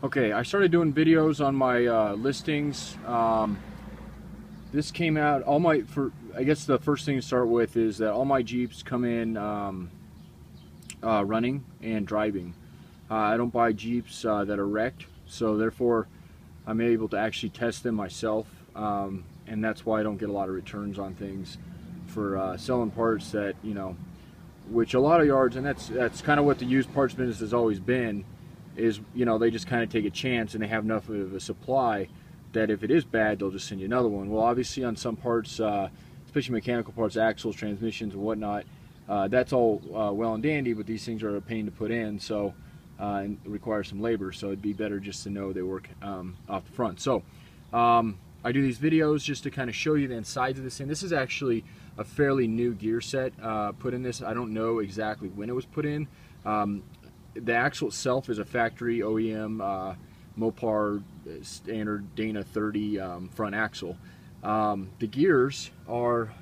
Okay, I started doing videos on my listings. This came out, I guess the first thing to start with is that all my Jeeps come in running and driving. I don't buy Jeeps that are wrecked, so therefore I'm able to actually test them myself, and that's why I don't get a lot of returns on things for selling parts that, which a lot of yards, and that's kind of what the used parts business has always been, is, they just kind of take a chance and they have enough of a supply that if it is bad, they'll just send you another one. Well, obviously on some parts, especially mechanical parts, axles, transmissions, and whatnot, that's all well and dandy, but these things are a pain to put in, so and require some labor, so it'd be better just to know they work off the front. So I do these videos just to kind of show you the insides of this thing. This is actually a fairly new gear set put in this. I don't know exactly when it was put in. The axle itself is a factory OEM Mopar standard Dana 30 front axle. The gears are,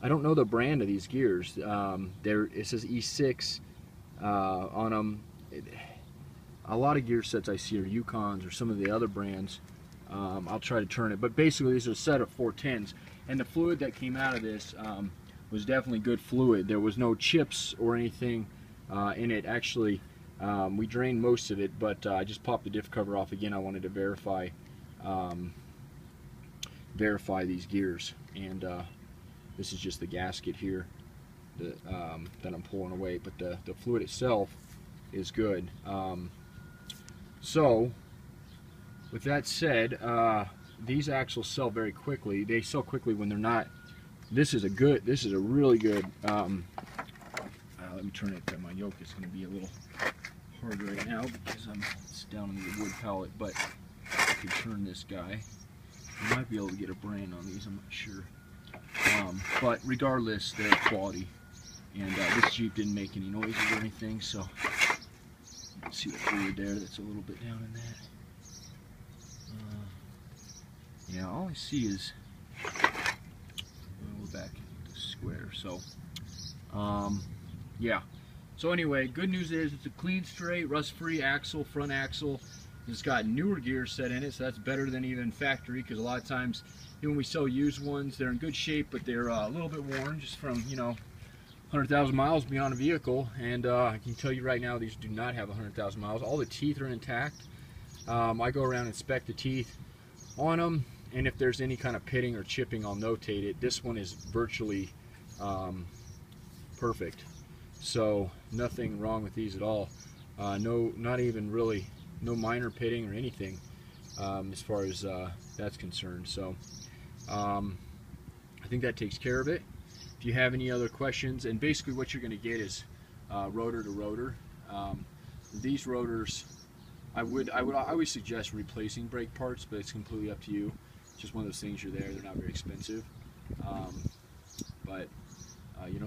I don't know the brand of these gears. It says E6 on them. A lot of gear sets I see are Yukons or some of the other brands. I'll try to turn it, but basically these are a set of 410s, and the fluid that came out of this was definitely good fluid. There was no chips or anything in it. Actually, we drained most of it, but I just popped the diff cover off again. I wanted to verify these gears, and this is just the gasket here that I'm pulling away, but the fluid itself is good. So with that said, these axles sell very quickly. They sell quickly when they're not. This is a really good. Let me turn it. My yoke is going to be a little hard right now because it's down on the wood pallet. But I can turn this guy. You might be able to get a brand on these. I'm not sure. But regardless, they're quality. And this Jeep didn't make any noises or anything, so you can see the fluid there. That's a little bit down in that. Yeah, all I see is, we're back in the square, so yeah. So anyway, good news is it's a clean, straight, rust-free axle, front axle. It's got newer gear set in it, so that's better than even factory, because a lot of times even when we sell used ones, they're in good shape, but they're a little bit worn just from 100,000 miles beyond a vehicle. And I can tell you right now, these do not have 100,000 miles. All the teeth are intact. I go around and inspect the teeth on them, and if there's any kind of pitting or chipping, I'll notate it. This one is virtually perfect, so nothing wrong with these at all. Not even really, no minor pitting or anything as far as that's concerned. So I think that takes care of it. If you have any other questions, and basically what you're going to get is rotor to rotor. These rotors, I would always suggest replacing brake parts, but it's completely up to you. It's just one of those things. You're there; they're not very expensive, but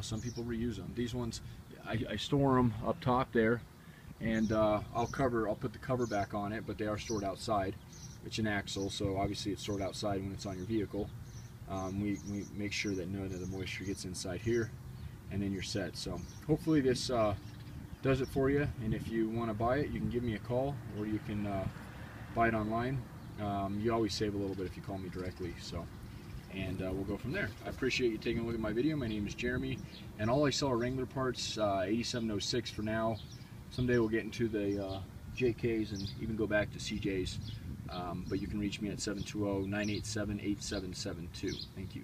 some people reuse them. These ones, I store them up top there, and I'll put the cover back on it, but they are stored outside. It's an axle, so obviously it's stored outside when it's on your vehicle. We make sure that none of the moisture gets inside here, and then you're set. So hopefully this does it for you, and if you want to buy it, you can give me a call, or you can buy it online. You always save a little bit if you call me directly, so, and we'll go from there. I appreciate you taking a look at my video. My name is Jeremy, and all I sell are Wrangler parts, 8706 for now. Someday we'll get into the JKs and even go back to CJs, but you can reach me at 720-987-8772. Thank you.